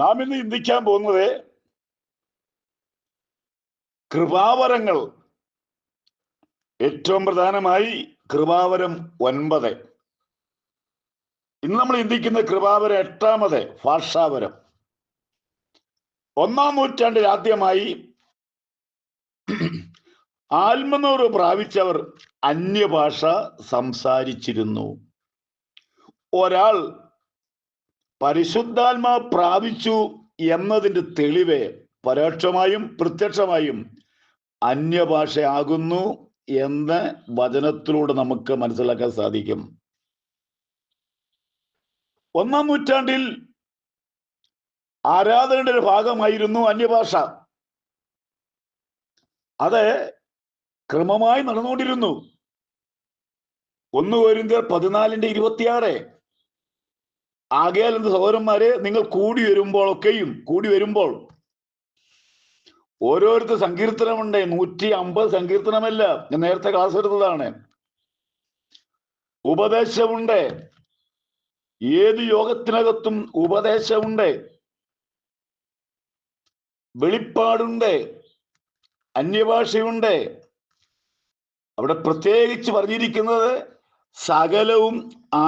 നാം ഇന്ന് ചിന്തിക്കാൻ പോകുന്നത് കൃപാവരങ്ങൾ. ഏറ്റവും പ്രധാനമായി കൃപാവരം 9. ഇന്ന് നമ്മൾ ചിന്തിക്കുന്ന കൃപാവരം 8-ാമത് ഭാഷാവരം. 1-ാം നൂറ്റാണ്ടിൽ ആദ്യമായി ആത്മനൂറ് പ്രാപിച്ചവർ അന്യഭാഷ സംസാരിച്ചിരുന്നു. ഒരാൾ പരിശുദ്ധാത്മാ പ്രാപിച്ചു എന്നതിൻ്റെ തെളിവ് പരോക്ഷമായും പ്രത്യക്ഷമായും അന്യഭാഷയാകുന്നു എന്ന് വചനത്തിലൂടെ നമുക്ക് മനസ്സിലാക്കാൻ സാധിക്കും. 1-ാം നൂറ്റാണ്ടിൽ ആരാധനയുടെ ഒരു ഭാഗമായിരുന്നു അന്യഭാഷ. അത് ക്രമമായി നടന്നുകൊണ്ടിരുന്നു. 1 കൊരിന്ത്യർ 14:26. ആകയാൽ എന്ത് സഹോദരന്മാരെ, നിങ്ങൾ കൂടി വരുമ്പോൾ ഓരോരുത്തർ സങ്കീർത്തനമുണ്ട്. 150 സങ്കീർത്തനമല്ല, ഞാൻ നേരത്തെ ക്ലാസ് എടുത്തതാണ്. ഉപദേശമുണ്ട്. ഏത് യോഗത്തിനകത്തും ഉപദേശമുണ്ട്, വെളിപ്പാടുണ്ട്, അന്യഭാഷയുണ്ട്. അവിടെ പ്രത്യേകിച്ച് പറഞ്ഞിരിക്കുന്നത് സകലവും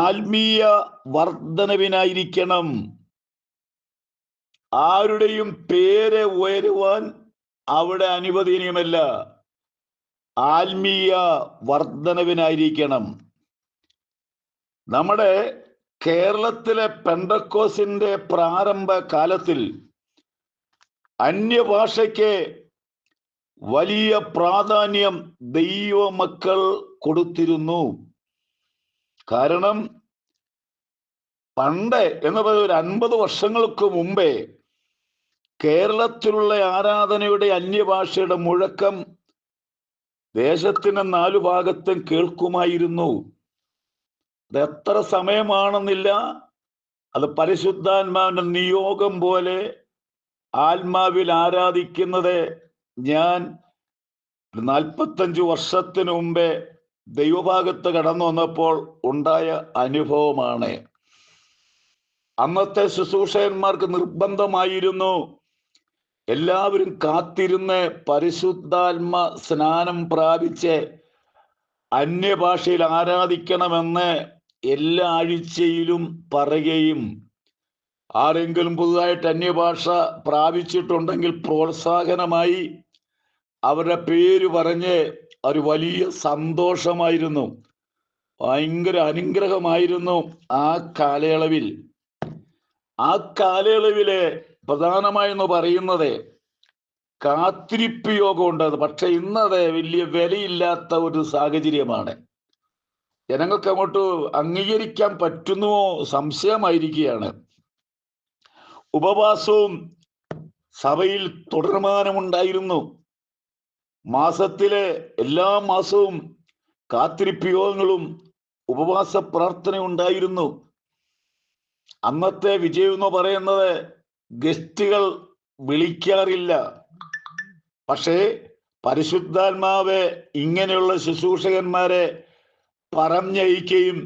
ആത്മീയ വർധനവിനായിരിക്കണം. ആരുടെയും പേര് ഉയരുവാൻ അവിടെ അനുവദനീയമല്ല. ആത്മീയ വർധനവിനായിരിക്കണം. നമ്മുടെ കേരളത്തിലെ പെന്തക്കോസ്തിന്റെ പ്രാരംഭ കാലത്തിൽ അന്യഭാഷയ്ക്ക് വലിയ പ്രാധാന്യം ദൈവമക്കൾ കൊടുത്തിരുന്നു. കാരണം പണ്ട് എന്ന് പറയുന്നത് ഒരു 50 വർഷങ്ങൾക്ക് മുമ്പേ കേരളത്തിലുള്ള ആരാധനയുടെ അന്യഭാഷയുടെ മുഴക്കം ദേശത്തിന് 4 ഭാഗത്തും കേൾക്കുമായിരുന്നു. അത് എത്ര സമയമാണെന്നില്ല, അത് പരിശുദ്ധാത്മാവിന്റെ നിയോഗം പോലെ ആത്മാവിൽ ആരാധിക്കുന്നത് ഞാൻ 45 വർഷത്തിന് മുമ്പേ ദൈവഭാഗത്ത് കടന്നു വന്നപ്പോൾ ഉണ്ടായ അനുഭവമാണ്. അന്നത്തെ ശുശ്രൂഷകന്മാർക്ക് നിർബന്ധമായിരുന്നു എല്ലാവരും കാത്തിരുന്ന് പരിശുദ്ധാത്മ സ്നാനം പ്രാപിച്ച് അന്യഭാഷയിൽ ആരാധിക്കണമെന്ന് എല്ലാ ആഴ്ചയിലും പറയുകയും ആരെങ്കിലും പുതുതായിട്ട് അന്യഭാഷ പ്രാപിച്ചിട്ടുണ്ടെങ്കിൽ പ്രോത്സാഹനമായി അവരുടെ പേര് പറഞ്ഞ് ഒരു വലിയ സന്തോഷമായിരുന്നു, ഭയങ്കര അനുഗ്രഹമായിരുന്നു. ആ കാലയളവില് പ്രധാനമായെന്ന് പറയുന്നത് കാത്തിരിപ്പ് യോഗം ഉണ്ടത്. പക്ഷെ ഇന്നത് വലിയ വിലയില്ലാത്ത ഒരു സാഹചര്യമാണ്. ജനങ്ങൾക്ക് അങ്ങോട്ട് അംഗീകരിക്കാൻ പറ്റുന്നുവോ സംശയമായിരിക്കുകയാണ്. ഉപവാസവും സഭയിൽ തുടർമാനമുണ്ടായിരുന്നു. മാസത്തിലെ എല്ലാ മാസവും കാത്തിരിപ്പ് യോഗങ്ങളും ഉപവാസ പ്രാർത്ഥന ഉണ്ടായിരുന്നു. അന്നത്തെ വിജയം എന്ന് പറയുന്നത് ഗസ്റ്റുകൾ വിളിക്കാറില്ല. പക്ഷേ പരിശുദ്ധാത്മാവ് ഇങ്ങനെയുള്ള ശുശ്രൂഷകന്മാരെ പറഞ്ഞയക്കുകയും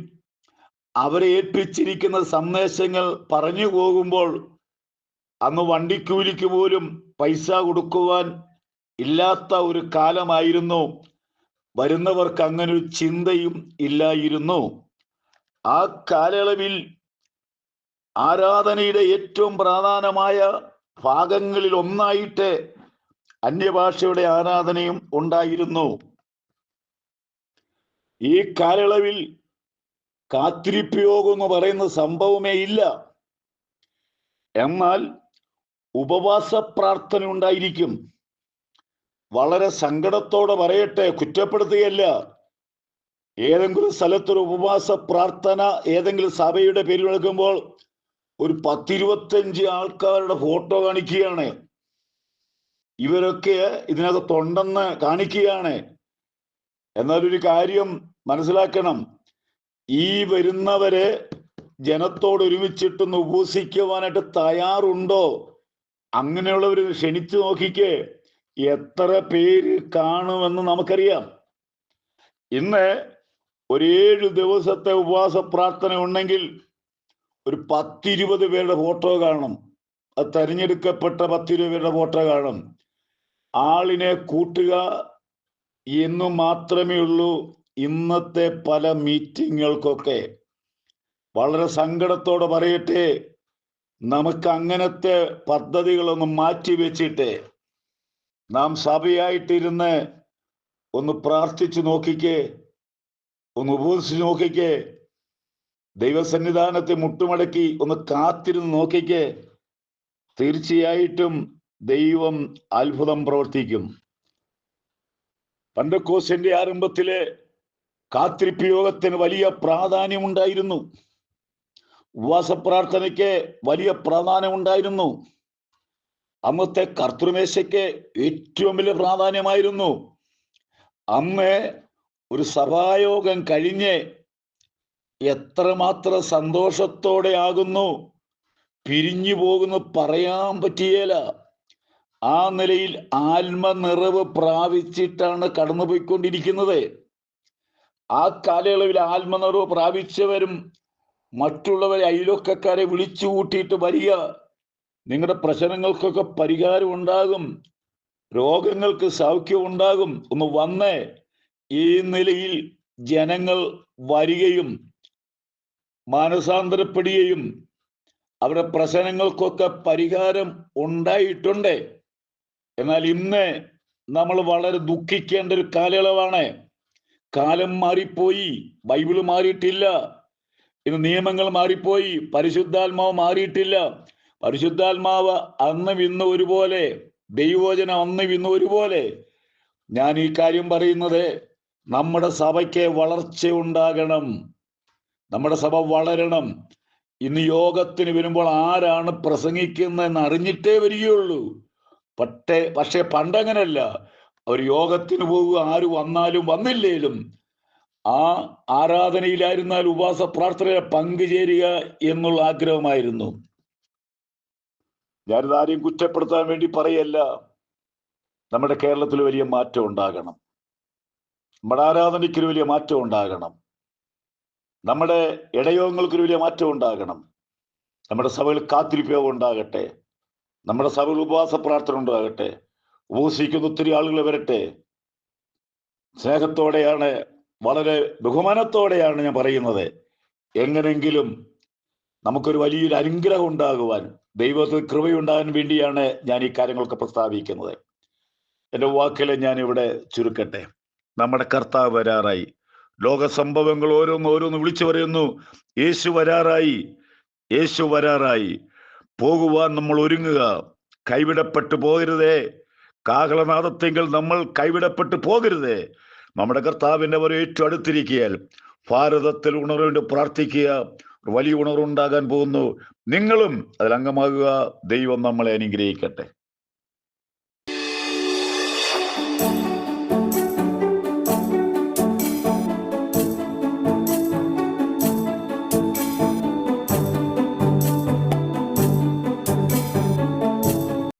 അവരെ ഏൽപ്പിച്ചിരിക്കുന്ന സന്ദേശങ്ങൾ പറഞ്ഞു പോകുമ്പോൾ അന്ന് വണ്ടിക്കൂലിക്ക് പോലും പൈസ കൊടുക്കുവാൻ ഇല്ലാത്ത ഒരു കാലമായിരുന്നു. വരുന്നവർക്ക് അങ്ങനെ ഒരു ചിന്തയും ഇല്ലായിരുന്നു. ആ കാലയളവിൽ ആരാധനയുടെ ഏറ്റവും പ്രധാനമായ ഭാഗങ്ങളിൽ ഒന്നായിട്ട് അന്യഭാഷയുടെ ആരാധനയും ഉണ്ടായിരുന്നു. ഈ കാലയളവിൽ കാത്തിരിപ്പ് യോഗം എന്ന് പറയുന്ന സംഭവമേ ഇല്ല. എന്നാൽ ഉപവാസ പ്രാർത്ഥന ഉണ്ടായിരിക്കും. വളരെ സങ്കടത്തോടെ പറയട്ടെ, കുറ്റപ്പെടുത്തുകയല്ല. ഏതെങ്കിലും സ്ഥലത്തൊരു ഉപവാസ പ്രാർത്ഥന ഏതെങ്കിലും സഭയുടെ പേരിൽ എടുക്കുമ്പോൾ ഒരു 10-25 ആൾക്കാരുടെ ഫോട്ടോ കാണിക്കുകയാണ്. ഇവരൊക്കെ ഇതിനകത്തുണ്ടെന്ന് കാണിക്കുകയാണ്. എന്നാലൊരു കാര്യം മനസ്സിലാക്കണം, ഈ വരുന്നവരെ ജനത്തോട് ഒരുമിച്ചിട്ടൊന്ന് ഉപവസിക്കുവാനായിട്ട് തയ്യാറുണ്ടോ? അങ്ങനെയുള്ളവർ ക്ഷണിച്ചു നോക്കിക്കേ, എത്ര പേര് കാണുമെന്ന് നമുക്കറിയാം. ഇന്ന് ഒരു 7 ദിവസത്തെ ഉപവാസ പ്രാർത്ഥന ഉണ്ടെങ്കിൽ ഒരു 10-20 പേരുടെ ഫോട്ടോ കാണും. തെരഞ്ഞെടുക്കപ്പെട്ട 10 രൂപയുടെ വോട്ട് കാണും. ആളിനെ കൂട്ടുക എന്ന് മാത്രമേ ഉള്ളൂ. ഇന്നത്തെ പല മീറ്റിങ്ങുകൾക്കൊക്കെ വളരെ സങ്കടത്തോടെ പറയട്ടെ, നമുക്ക് അങ്ങനത്തെ പദ്ധതികളൊന്ന് മാറ്റിവെച്ചിട്ട് നാം സഭയായിട്ടിരുന്ന് ഒന്ന് പ്രാർത്ഥിച്ചു നോക്കിക്കേ, ഒന്ന് ഉപവസിച്ച് നോക്കിക്കേ, ദൈവസന്നിധാനത്തെ മുട്ടുമടക്കി ഒന്ന് കാത്തിരുന്ന് നോക്കിക്കേ. തീർച്ചയായിട്ടും ദൈവം അത്ഭുതം പ്രവർത്തിക്കും. പെന്തക്കോസ്തിന്റെ ആരംഭത്തിലെ കാത്തിരിപ്പ് യോഗത്തിന് വലിയ പ്രാധാന്യമുണ്ടായിരുന്നു. ഉപവാസ പ്രാർത്ഥനയ്ക്ക് വലിയ പ്രാധാന്യമുണ്ടായിരുന്നു. അന്നത്തെ കർത്തൃമേശയ്ക്ക് ഏറ്റവും വലിയ പ്രാധാന്യമായിരുന്നു. അന്ന് ഒരു സഭായോഗം കഴിഞ്ഞ് എത്രമാത്രം സന്തോഷത്തോടെ ആകുന്നു പിരിഞ്ഞു പോകുന്നു പറയാൻ പറ്റിയേല. ആ നിലയിൽ ആത്മനിറവ് പ്രാപിച്ചിട്ടാണ് കടന്നുപോയിക്കൊണ്ടിരിക്കുന്നത്. ആ കാലയളവിൽ ആത്മനിറവ് പ്രാപിച്ചവരും മറ്റുള്ളവരെ അയൽവക്കക്കാരെ വിളിച്ചു കൂട്ടിയിട്ട് വരിക, നിങ്ങളുടെ പ്രശ്നങ്ങൾക്കൊക്കെ പരിഹാരം ഉണ്ടാകും, രോഗങ്ങൾക്ക് സൗഖ്യം ഉണ്ടാകും, ഒന്ന് വന്നേ. ഈ നിലയിൽ ജനങ്ങൾ വരികയും മാനസാന്തരപ്പെടുകയും അവരുടെ പ്രശ്നങ്ങൾക്കൊക്കെ പരിഹാരം ഉണ്ടായിട്ടുണ്ട്. എന്നാൽ ഇന്ന് നമ്മൾ വളരെ ദുഃഖിക്കേണ്ട ഒരു കാലയളവാണ്. കാലം മാറിപ്പോയി, ബൈബിള് മാറിയിട്ടില്ല. ഇന്ന് നിയമങ്ങൾ മാറിപ്പോയി, പരിശുദ്ധാത്മാവ് മാറിയിട്ടില്ല. പരിശുദ്ധാത്മാവ് അന്നും ഇന്നും ഒരുപോലെ, ദൈവവചനം അന്നും ഇന്നും ഒരുപോലെ. ഞാൻ ഈ കാര്യം പറയുന്നത്, നമ്മുടെ സഭയ്ക്ക് വളർച്ച ഉണ്ടാകണം, നമ്മുടെ സഭ വളരണം. ഇന്ന് യോഗത്തിന് വരുമ്പോൾ ആരാണ് പ്രസംഗിക്കുന്നതെന്ന് അറിഞ്ഞിട്ടേ വരികയുള്ളൂ. പക്ഷേ പണ്ടങ്ങനല്ല. ഒരു യോഗത്തിന് പോകുക, ആര് വന്നാലും വന്നില്ലേലും ആ ആരാധനയിലായിരുന്നാൽ ഉപവാസ പ്രാർത്ഥനയിൽ പങ്കുചേരുക എന്നുള്ള ആഗ്രഹമായിരുന്നു. ഞാനിതാരെയും കുറ്റപ്പെടുത്താൻ വേണ്ടി പറയല്ല. നമ്മുടെ കേരളത്തിൽ വലിയ മാറ്റം ഉണ്ടാകണം, നമ്മുടെ ആരാധനയ്ക്കൊരു വലിയ മാറ്റം ഉണ്ടാകണം, നമ്മുടെ ഇടയോഗങ്ങൾക്കൊരു വലിയ മാറ്റം ഉണ്ടാകണം, നമ്മുടെ സഭയിൽ കാത്തിരിപ്പ് യോഗം ഉണ്ടാകട്ടെ, നമ്മുടെ സഭയിൽ ഉപവാസ പ്രാർത്ഥന ഉണ്ടാകട്ടെ, ഉപവസിക്കുന്ന ഒത്തിരി ആളുകൾ വരട്ടെ. സ്നേഹത്തോടെയാണ്, വളരെ ബഹുമാനത്തോടെയാണ് ഞാൻ പറയുന്നത്. എങ്ങനെങ്കിലും നമുക്കൊരു വലിയൊരു അനുഗ്രഹം ഉണ്ടാകുവാൻ, ദൈവത്തിൽ കൃപയുണ്ടാകാൻ വേണ്ടിയാണ് ഞാൻ ഈ കാര്യങ്ങളൊക്കെ പ്രസ്താവിക്കുന്നത്. എൻ്റെ വാക്കുകളെ ഞാൻ ഇവിടെ ചുരുക്കട്ടെ. നമ്മുടെ കർത്താവ് വരാറായി. ലോക സംഭവങ്ങൾ ഓരോന്ന് വിളിച്ചു പറയുന്നു, യേശു വരാറായി, യേശു വരാറായി. പോകുവാൻ നമ്മൾ ഒരുങ്ങുക. കൈവിടപ്പെട്ടു പോകരുതേ. കാഹളനാദത്തെങ്കിൽ നമ്മൾ കൈവിടപ്പെട്ടു പോകരുതേ. നമ്മുടെ കർത്താവിൻ്റെ വരെ ഏറ്റവും അടുത്തിരിക്കുകയാൽ ഭാരതത്തിൽ ഉണർവേണ്ടി പ്രാർത്ഥിക്കുക. വലിയ ഉണർവുണ്ടാകാൻ പോകുന്നു. നിങ്ങളും അതിൽ അംഗമാകുക. ദൈവം നമ്മളെ അനുഗ്രഹിക്കട്ടെ.